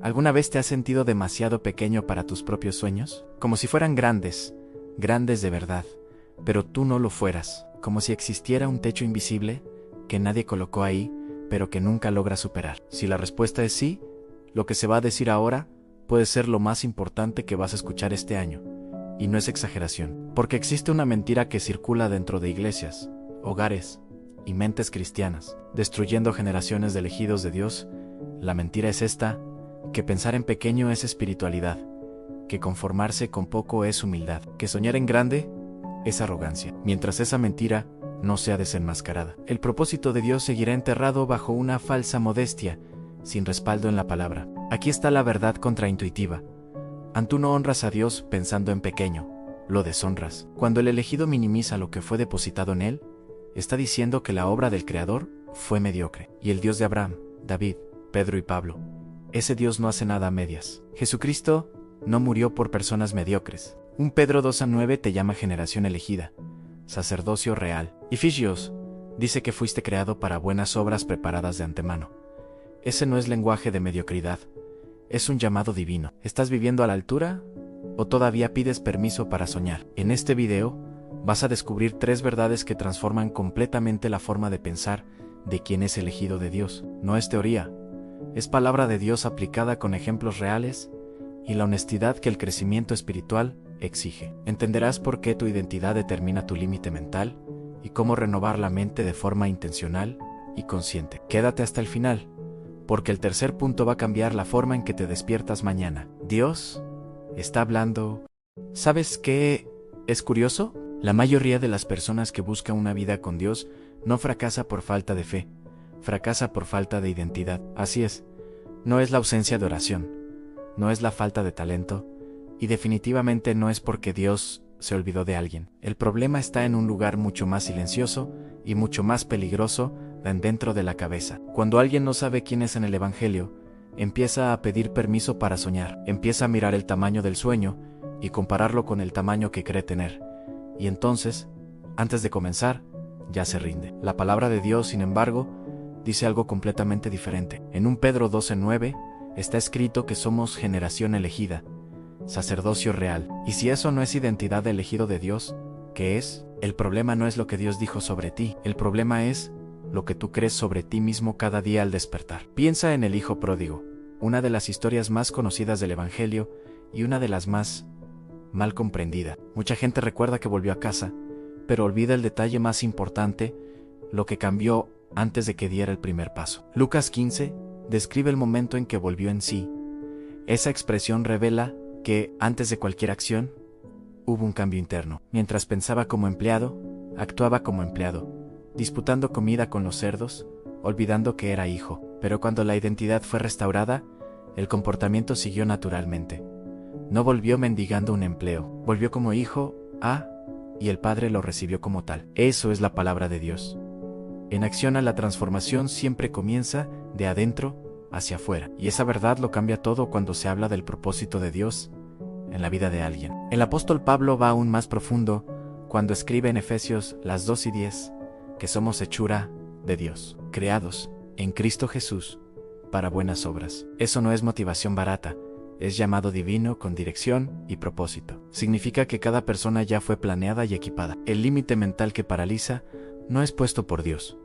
¿Alguna vez te has sentido demasiado pequeño para tus propios sueños? Como si fueran grandes, grandes de verdad, pero tú no lo fueras, como si existiera un techo invisible que nadie colocó ahí, pero que nunca logra superar. Si la respuesta es sí, lo que se va a decir ahora puede ser lo más importante que vas a escuchar este año, y no es exageración, porque existe una mentira que circula dentro de iglesias, hogares y mentes cristianas, destruyendo generaciones de elegidos de Dios. La mentira es esta: que pensar en pequeño es espiritualidad, que conformarse con poco es humildad, que soñar en grande es arrogancia. Mientras esa mentira no sea desenmascarada, el propósito de Dios seguirá enterrado bajo una falsa modestia, sin respaldo en la palabra. Aquí está la verdad contraintuitiva. Tú no honras a Dios pensando en pequeño, lo deshonras. Cuando el elegido minimiza lo que fue depositado en él, está diciendo que la obra del Creador fue mediocre. Y el Dios de Abraham, David, Pedro y Pablo, ese Dios no hace nada a medias. Jesucristo no murió por personas mediocres. Un Pedro 2:9 te llama generación elegida, sacerdocio real. Efesios dice que fuiste creado para buenas obras preparadas de antemano. Ese no es lenguaje de mediocridad, es un llamado divino. ¿Estás viviendo a la altura o todavía pides permiso para soñar? En este video vas a descubrir 3 verdades que transforman completamente la forma de pensar de quien es elegido de Dios. No es teoría, es palabra de Dios aplicada con ejemplos reales y la honestidad que el crecimiento espiritual exige. Entenderás por qué tu identidad determina tu límite mental y cómo renovar la mente de forma intencional y consciente. Quédate hasta el final, porque el tercer punto va a cambiar la forma en que te despiertas mañana. Dios está hablando. ¿Sabes qué es curioso? La mayoría de las personas que buscan una vida con Dios no fracasa por falta de fe, fracasa por falta de identidad. Así es, no es la ausencia de oración, no es la falta de talento, y definitivamente no es porque Dios se olvidó de alguien. El problema está en un lugar mucho más silencioso y mucho más peligroso dentro de la cabeza. Cuando alguien no sabe quién es en el Evangelio, empieza a pedir permiso para soñar, empieza a mirar el tamaño del sueño y compararlo con el tamaño que cree tener. Y entonces, antes de comenzar, ya se rinde. La palabra de Dios, sin embargo, dice algo completamente diferente. En 1 Pedro 12:9 está escrito que somos generación elegida, sacerdocio real. Y si eso no es identidad de elegido de Dios, ¿qué es? El problema no es lo que Dios dijo sobre ti, el problema es lo que tú crees sobre ti mismo cada día al despertar. Piensa en el hijo pródigo, una de las historias más conocidas del Evangelio y una de las más mal comprendida. Mucha gente recuerda que volvió a casa, pero olvida el detalle más importante, lo que cambió antes de que diera el primer paso. Lucas 15 describe el momento en que volvió en sí. Esa expresión revela que, antes de cualquier acción, hubo un cambio interno. Mientras pensaba como empleado, actuaba como empleado, disputando comida con los cerdos, olvidando que era hijo. Pero cuando la identidad fue restaurada, el comportamiento siguió naturalmente. No volvió mendigando un empleo, volvió como hijo, y el Padre lo recibió como tal. Eso es la palabra de Dios. En acción, la transformación siempre comienza de adentro hacia afuera. Y esa verdad lo cambia todo cuando se habla del propósito de Dios en la vida de alguien. El apóstol Pablo va aún más profundo cuando escribe en Efesios 2:10 que somos hechura de Dios, creados en Cristo Jesús para buenas obras. Eso no es motivación barata, es llamado divino con dirección y propósito. Significa que cada persona ya fue planeada y equipada. El límite mental que paraliza no es puesto por Dios,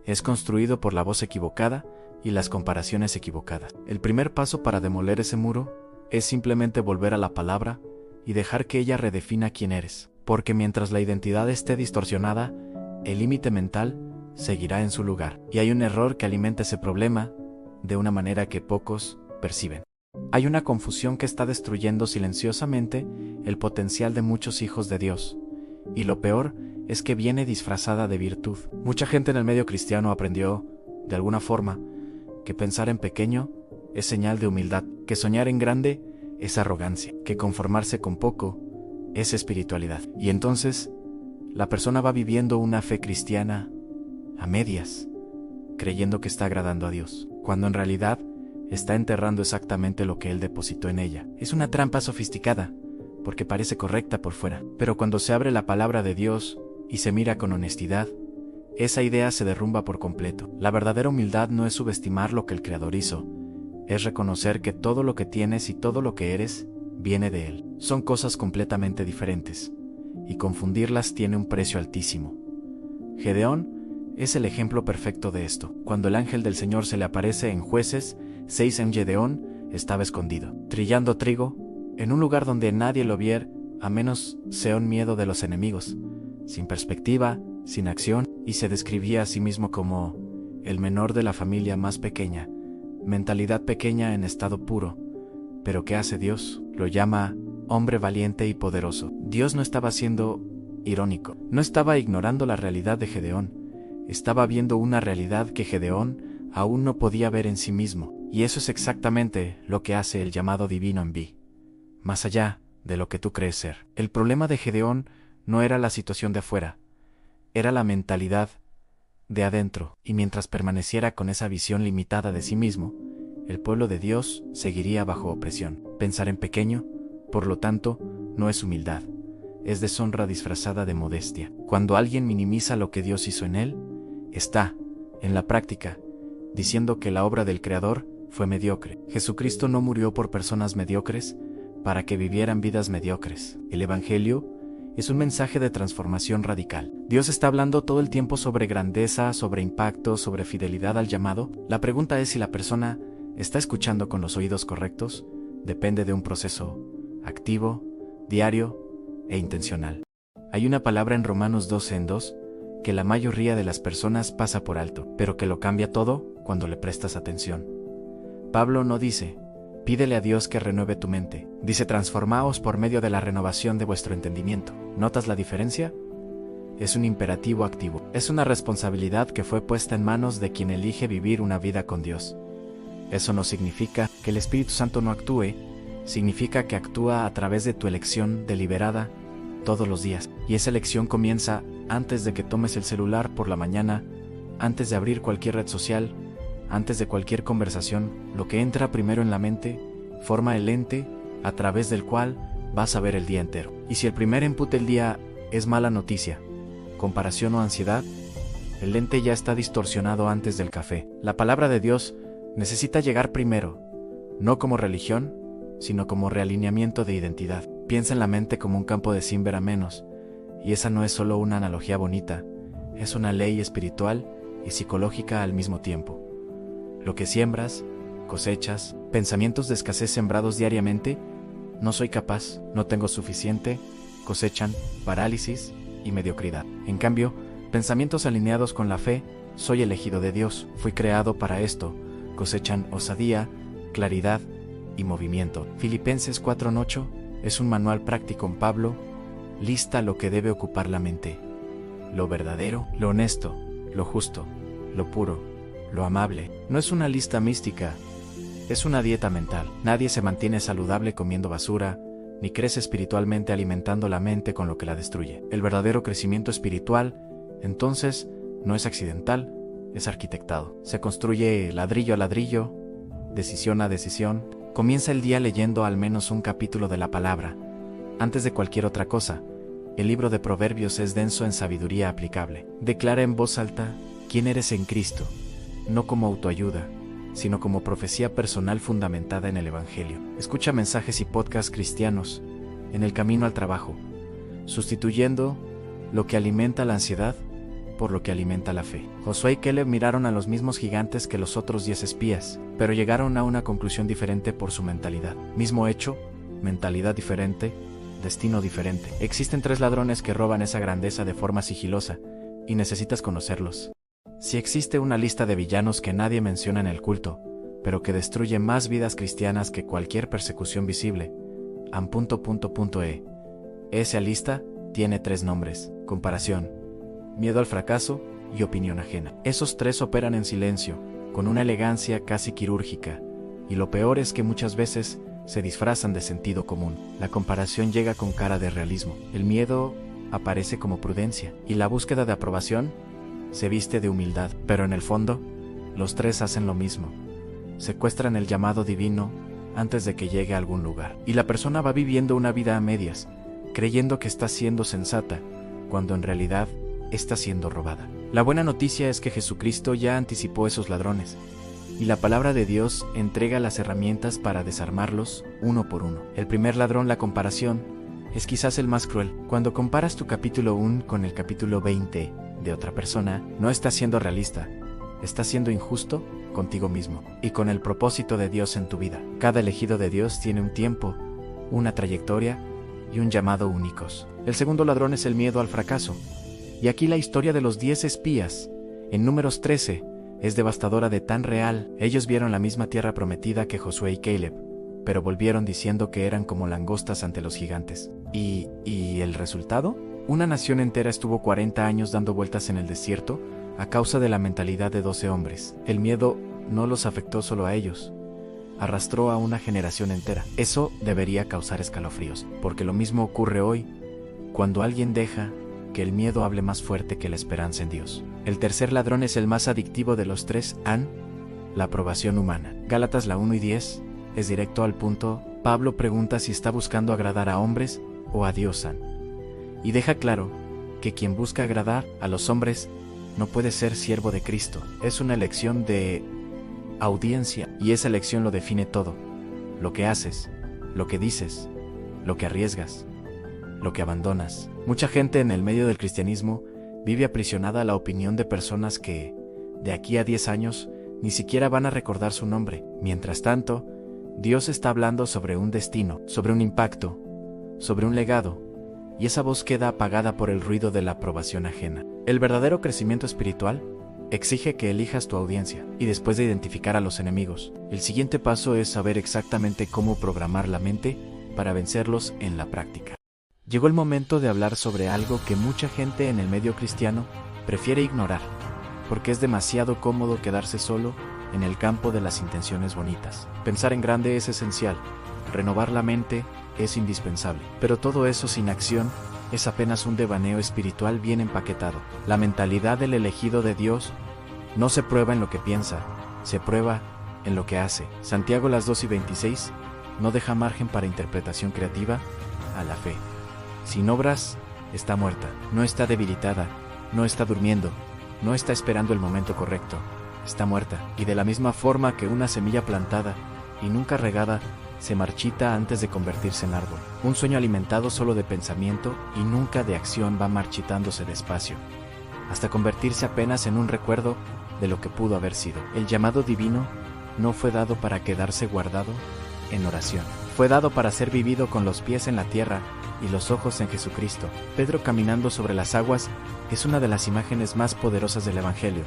es construido por la voz equivocada y las comparaciones equivocadas. El primer paso para demoler ese muro es simplemente volver a la palabra y dejar que ella redefina quién eres. Porque mientras la identidad esté distorsionada, el límite mental seguirá en su lugar. Y hay un error que alimenta ese problema de una manera que pocos perciben. Hay una confusión que está destruyendo silenciosamente el potencial de muchos hijos de Dios. Y lo peor es que viene disfrazada de virtud. Mucha gente en el medio cristiano aprendió, de alguna forma, que pensar en pequeño es señal de humildad, que soñar en grande es arrogancia, que conformarse con poco es espiritualidad. Y entonces, la persona va viviendo una fe cristiana a medias, creyendo que está agradando a Dios, cuando en realidad está enterrando exactamente lo que Él depositó en ella. Es una trampa sofisticada, porque parece correcta por fuera, pero cuando se abre la palabra de Dios y se mira con honestidad, esa idea se derrumba por completo. La verdadera humildad no es subestimar lo que el Creador hizo, es reconocer que todo lo que tienes y todo lo que eres viene de Él. Son cosas completamente diferentes, y confundirlas tiene un precio altísimo. Gedeón es el ejemplo perfecto de esto. Cuando el ángel del Señor se le aparece en Jueces 6, Gedeón estaba escondido, trillando trigo, en un lugar donde nadie lo viera, a menos sea un miedo de los enemigos, sin perspectiva, sin acción, y se describía a sí mismo como el menor de la familia más pequeña, mentalidad pequeña en estado puro. Pero ¿qué hace Dios? Lo llama hombre valiente y poderoso. Dios no estaba siendo irónico, no estaba ignorando la realidad de Gedeón, estaba viendo una realidad que Gedeón aún no podía ver en sí mismo, y eso es exactamente lo que hace el llamado divino en Vi. Más allá de lo que tú crees ser. El problema de Gedeón no era la situación de afuera, era la mentalidad de adentro, y mientras permaneciera con esa visión limitada de sí mismo, el pueblo de Dios seguiría bajo opresión. Pensar en pequeño, por lo tanto, no es humildad, es deshonra disfrazada de modestia. Cuando alguien minimiza lo que Dios hizo en él, está, en la práctica, diciendo que la obra del Creador fue mediocre. Jesucristo no murió por personas mediocres para que vivieran vidas mediocres. El Evangelio es un mensaje de transformación radical. Dios está hablando todo el tiempo sobre grandeza, sobre impacto, sobre fidelidad al llamado. La pregunta es si la persona está escuchando con los oídos correctos. Depende de un proceso activo, diario e intencional. Hay una palabra en Romanos 12:2 que la mayoría de las personas pasa por alto, pero que lo cambia todo cuando le prestas atención. Pablo no dice, pídele a Dios que renueve tu mente. Dice, transformaos por medio de la renovación de vuestro entendimiento. ¿Notas la diferencia? Es un imperativo activo. Es una responsabilidad que fue puesta en manos de quien elige vivir una vida con Dios. Eso no significa que el Espíritu Santo no actúe, significa que actúa a través de tu elección deliberada todos los días. Y esa elección comienza antes de que tomes el celular por la mañana, antes de abrir cualquier red social, antes de cualquier conversación. Lo que entra primero en la mente forma el lente a través del cual vas a ver el día entero. Y si el primer input del día es mala noticia, comparación o ansiedad, el lente ya está distorsionado antes del café. La palabra de Dios necesita llegar primero, no como religión, sino como realineamiento de identidad. Piensa en la mente como un campo de sin ver a menos, y esa no es solo una analogía bonita, es una ley espiritual y psicológica al mismo tiempo. Lo que siembras, cosechas. Pensamientos de escasez sembrados diariamente, no soy capaz, no tengo suficiente, cosechan parálisis y mediocridad. En cambio, pensamientos alineados con la fe, soy elegido de Dios, fui creado para esto, cosechan osadía, claridad y movimiento. Filipenses 4:8 es un manual práctico en Pablo, lista lo que debe ocupar la mente: lo verdadero, lo honesto, lo justo, lo puro, lo amable. No es una lista mística, es una dieta mental. Nadie se mantiene saludable comiendo basura, ni crece espiritualmente alimentando la mente con lo que la destruye. El verdadero crecimiento espiritual, entonces, no es accidental, es arquitectado. Se construye ladrillo a ladrillo, decisión a decisión. Comienza el día leyendo al menos un capítulo de la palabra. Antes de cualquier otra cosa, el libro de Proverbios es denso en sabiduría aplicable. Declara en voz alta quién eres en Cristo, no como autoayuda, sino como profecía personal fundamentada en el Evangelio. Escucha mensajes y podcasts cristianos en el camino al trabajo, sustituyendo lo que alimenta la ansiedad por lo que alimenta la fe. Josué y Caleb miraron a los mismos gigantes que los otros 10 espías, pero llegaron a una conclusión diferente por su mentalidad. Mismo hecho, mentalidad diferente, destino diferente. Existen 3 ladrones que roban esa grandeza de forma sigilosa, y necesitas conocerlos. Si existe una lista de villanos que nadie menciona en el culto, pero que destruye más vidas cristianas que cualquier persecución visible, esa lista tiene 3 nombres: comparación, miedo al fracaso y opinión ajena. Esos 3 operan en silencio, con una elegancia casi quirúrgica, y lo peor es que muchas veces se disfrazan de sentido común. La comparación llega con cara de realismo, el miedo aparece como prudencia, y la búsqueda de aprobación se viste de humildad. Pero en el fondo, los 3 hacen lo mismo: secuestran el llamado divino antes de que llegue a algún lugar. Y la persona va viviendo una vida a medias, creyendo que está siendo sensata, cuando en realidad está siendo robada. La buena noticia es que Jesucristo ya anticipó esos ladrones. y la palabra de Dios entrega las herramientas para desarmarlos uno por uno. El primer ladrón, la comparación, es quizás el más cruel. Cuando comparas tu capítulo 1 con el capítulo 20 de otra persona, no estás siendo realista, estás siendo injusto contigo mismo y con el propósito de Dios en tu vida. Cada elegido de Dios tiene un tiempo, una trayectoria y un llamado únicos. El segundo ladrón es el miedo al fracaso. Y aquí la historia de los 10 espías, en Números 13, es devastadora de tan real. Ellos vieron la misma tierra prometida que Josué y Caleb, pero volvieron diciendo que eran como langostas ante los gigantes. ¿Y el resultado? Una nación entera estuvo 40 años dando vueltas en el desierto a causa de la mentalidad de 12 hombres. El miedo no los afectó solo a ellos, arrastró a una generación entera. Eso debería causar escalofríos, porque lo mismo ocurre hoy cuando alguien deja que el miedo hable más fuerte que la esperanza en Dios. El tercer ladrón es el más adictivo de los tres, la aprobación humana. Gálatas 1:10 es directo al punto. Pablo pregunta si está buscando agradar a hombres o a Dios, y deja claro que quien busca agradar a los hombres no puede ser siervo de Cristo. Es una elección de audiencia, y esa elección lo define todo: lo que haces, lo que dices, lo que arriesgas, lo que abandonas. Mucha gente en el medio del cristianismo vive aprisionada a la opinión de personas que, de aquí a 10 años, ni siquiera van a recordar su nombre. Mientras tanto, Dios está hablando sobre un destino, sobre un impacto, sobre un legado, y esa voz queda apagada por el ruido de la aprobación ajena. El verdadero crecimiento espiritual exige que elijas tu audiencia, y después de identificar a los enemigos, el siguiente paso es saber exactamente cómo programar la mente para vencerlos en la práctica. Llegó el momento de hablar sobre algo que mucha gente en el medio cristiano prefiere ignorar, porque es demasiado cómodo quedarse solo en el campo de las intenciones bonitas. Pensar en grande es esencial, renovar la mente es indispensable, pero todo eso sin acción es apenas un devaneo espiritual bien empaquetado. La mentalidad del elegido de Dios no se prueba en lo que piensa, se prueba en lo que hace. Santiago 2:26 no deja margen para interpretación creativa a la fe. Sin obras, está muerta, no está debilitada, no está durmiendo, no está esperando el momento correcto, está muerta. Y de la misma forma que una semilla plantada y nunca regada se marchita antes de convertirse en árbol, un sueño alimentado solo de pensamiento y nunca de acción va marchitándose despacio, hasta convertirse apenas en un recuerdo de lo que pudo haber sido. El llamado divino no fue dado para quedarse guardado en oración, fue dado para ser vivido con los pies en la tierra y los ojos en Jesucristo. Pedro caminando sobre las aguas es una de las imágenes más poderosas del Evangelio,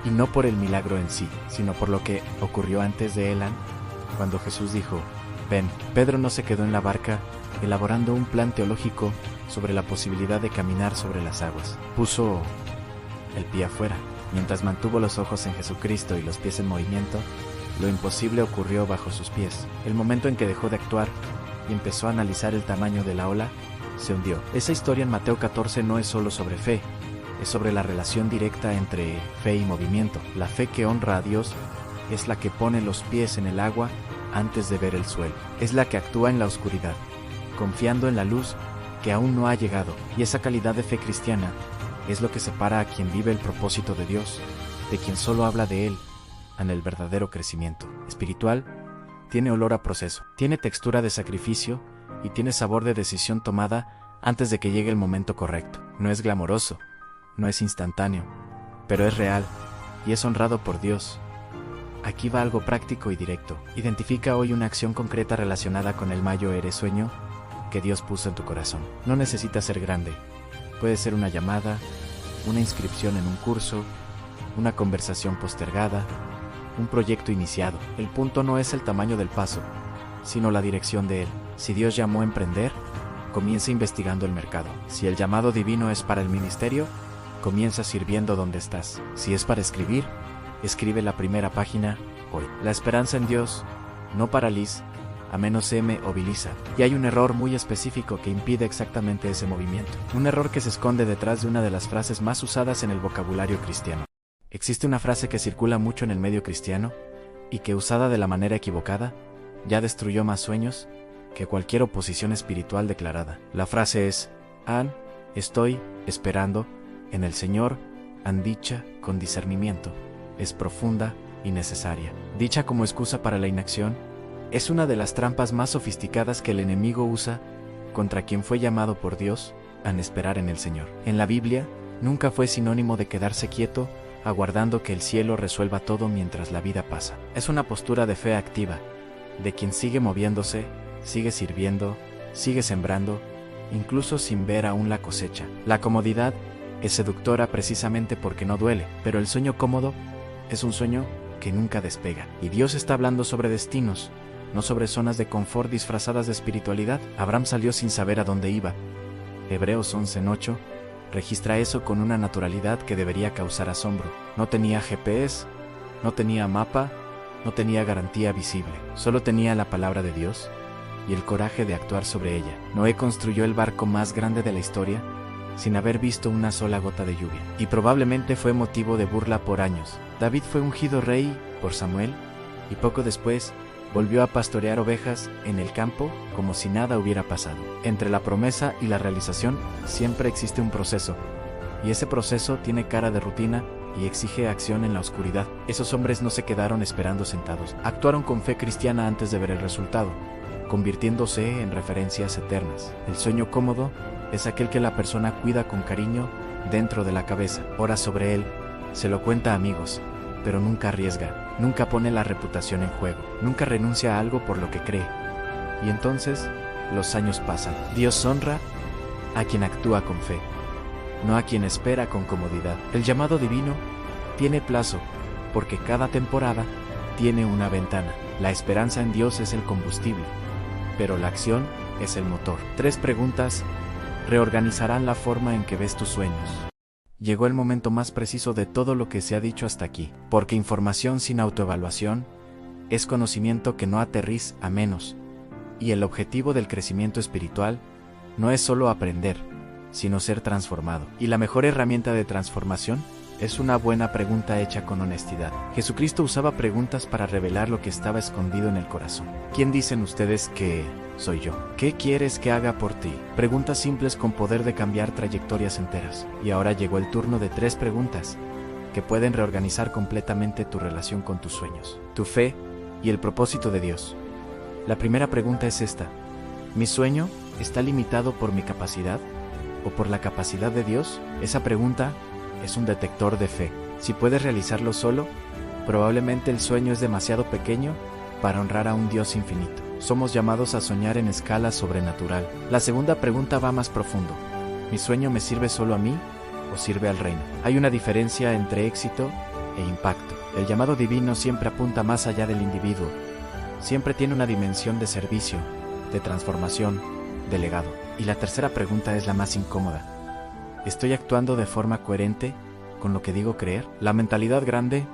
y no por el milagro en sí, sino por lo que ocurrió antes de él, cuando Jesús dijo: ven. Pedro no se quedó en la barca elaborando un plan teológico sobre la posibilidad de caminar sobre las aguas. Puso el pie afuera. Mientras mantuvo los ojos en Jesucristo y los pies en movimiento, lo imposible ocurrió bajo sus pies. El momento en que dejó de actuar y empezó a analizar el tamaño de la ola, se hundió. Esa historia en Mateo 14 no es solo sobre fe, es sobre la relación directa entre fe y movimiento. La fe que honra a Dios es la que pone los pies en el agua antes de ver el suelo. Es la que actúa en la oscuridad, confiando en la luz que aún no ha llegado. Y esa calidad de fe cristiana es lo que separa a quien vive el propósito de Dios de quien solo habla de él en el verdadero crecimiento espiritual. Tiene olor a proceso, tiene textura de sacrificio y tiene sabor de decisión tomada antes de que llegue el momento correcto. No es glamoroso, no es instantáneo, pero es real y es honrado por Dios. Aquí va algo práctico y directo. Identifica hoy una acción concreta relacionada con el mayor sueño que Dios puso en tu corazón. No necesita ser grande. Puede ser una llamada, una inscripción en un curso, una conversación postergada, un proyecto iniciado. El punto no es el tamaño del paso, sino la dirección de él. Si Dios llamó a emprender, comienza investigando el mercado. Si el llamado divino es para el ministerio, comienza sirviendo donde estás. Si es para escribir, escribe la primera página hoy. La esperanza en Dios no paraliza, a menos se moviliza. Y hay un error muy específico que impide exactamente ese movimiento. Un error que se esconde detrás de una de las frases más usadas en el vocabulario cristiano. Existe una frase que circula mucho en el medio cristiano y que, usada de la manera equivocada, ya destruyó más sueños que cualquier oposición espiritual declarada. La frase es: estoy esperando en el Señor, dicha con discernimiento. Es profunda, innecesaria. Dicha como excusa para la inacción, es una de las trampas más sofisticadas que el enemigo usa contra quien fue llamado por Dios a esperar en el Señor. En la Biblia, nunca fue sinónimo de quedarse quieto, aguardando que el cielo resuelva todo mientras la vida pasa. Es una postura de fe activa, de quien sigue moviéndose, sigue sirviendo, sigue sembrando, incluso sin ver aún la cosecha. La comodidad es seductora precisamente porque no duele, pero el sueño cómodo es un sueño que nunca despega. Y Dios está hablando sobre destinos, no sobre zonas de confort disfrazadas de espiritualidad. Abraham salió sin saber a dónde iba. Hebreos 11:8 registra eso con una naturalidad que debería causar asombro. No tenía GPS, no tenía mapa, no tenía garantía visible. Solo tenía la palabra de Dios y el coraje de actuar sobre ella. Noé construyó el barco más grande de la historia sin haber visto una sola gota de lluvia, y probablemente fue motivo de burla por años. David fue ungido rey por Samuel, y poco después volvió a pastorear ovejas en el campo como si nada hubiera pasado. Entre la promesa y la realización siempre existe un proceso, y ese proceso tiene cara de rutina y exige acción en la oscuridad. Esos hombres no se quedaron esperando sentados, actuaron con fe cristiana antes de ver el resultado, convirtiéndose en referencias eternas. El sueño cómodo es aquel que la persona cuida con cariño dentro de la cabeza, ora sobre él, se lo cuenta a amigos, pero nunca arriesga, nunca pone la reputación en juego, nunca renuncia a algo por lo que cree. Y entonces, los años pasan. Dios honra a quien actúa con fe, no a quien espera con comodidad. El llamado divino tiene plazo, porque cada temporada tiene una ventana. La esperanza en Dios es el combustible, pero la acción es el motor. 3 preguntas reorganizarán la forma en que ves tus sueños. Llegó el momento más preciso de todo lo que se ha dicho hasta aquí, porque información sin autoevaluación es conocimiento que no aterriza a menos, y el objetivo del crecimiento espiritual no es solo aprender, sino ser transformado. Y la mejor herramienta de transformación es una buena pregunta hecha con honestidad. Jesucristo usaba preguntas para revelar lo que estaba escondido en el corazón. ¿Quién dicen ustedes que soy yo? ¿Qué quieres que haga por ti? Preguntas simples con poder de cambiar trayectorias enteras. Y ahora llegó el turno de 3 preguntas que pueden reorganizar completamente tu relación con tus sueños, tu fe y el propósito de Dios. La primera pregunta es esta: ¿mi sueño está limitado por mi capacidad o por la capacidad de Dios? Esa pregunta es un detector de fe. Si puedes realizarlo solo, probablemente el sueño es demasiado pequeño para honrar a un Dios infinito. Somos llamados a soñar en escala sobrenatural. La segunda pregunta va más profundo. ¿Mi sueño me sirve solo a mí o sirve al reino? Hay una diferencia entre éxito e impacto. El llamado divino siempre apunta más allá del individuo. Siempre tiene una dimensión de servicio, de transformación, de legado. Y la tercera pregunta es la más incómoda. ¿Estoy actuando de forma coherente con lo que digo creer? La mentalidad grande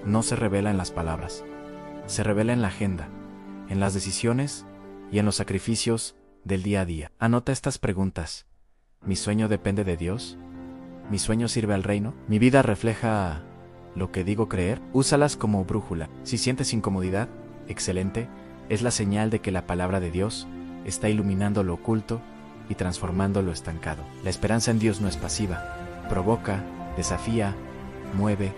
no se revela en las palabras, se revela en la agenda, en las decisiones y en los sacrificios del día a día. Anota estas preguntas. ¿Mi sueño depende de Dios? ¿Mi sueño sirve al reino? ¿Mi vida refleja lo que digo creer? Úsalas como brújula. Si sientes incomodidad, excelente, es la señal de que la palabra de Dios está iluminando lo oculto y transformando lo estancado. La esperanza en Dios no es pasiva, provoca, desafía, mueve.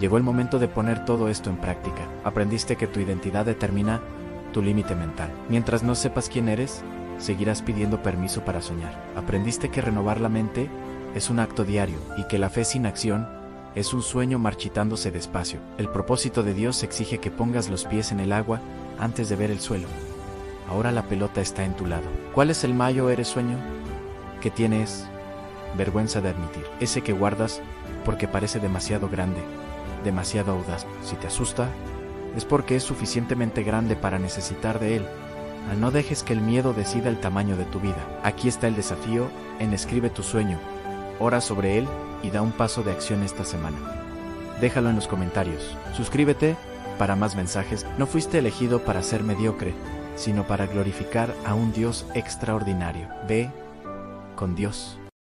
Llegó el momento de poner todo esto en práctica. Aprendiste que tu identidad determina tu límite mental. Mientras no sepas quién eres, seguirás pidiendo permiso para soñar. Aprendiste que renovar la mente es un acto diario y que la fe sin acción es un sueño marchitándose despacio. El propósito de Dios exige que pongas los pies en el agua antes de ver el suelo. Ahora la pelota está en tu lado. ¿Cuál es el mayor sueño que tienes vergüenza de admitir? Ese que guardas porque parece demasiado grande, demasiado audaz. Si te asusta, es porque es suficientemente grande para necesitar de él. No dejes que el miedo decida el tamaño de tu vida. Aquí está el desafío en escribe tu sueño, ora sobre él y da un paso de acción esta semana. Déjalo en los comentarios. Suscríbete para más mensajes. No fuiste elegido para ser mediocre, sino para glorificar a un Dios extraordinario. Ve con Dios.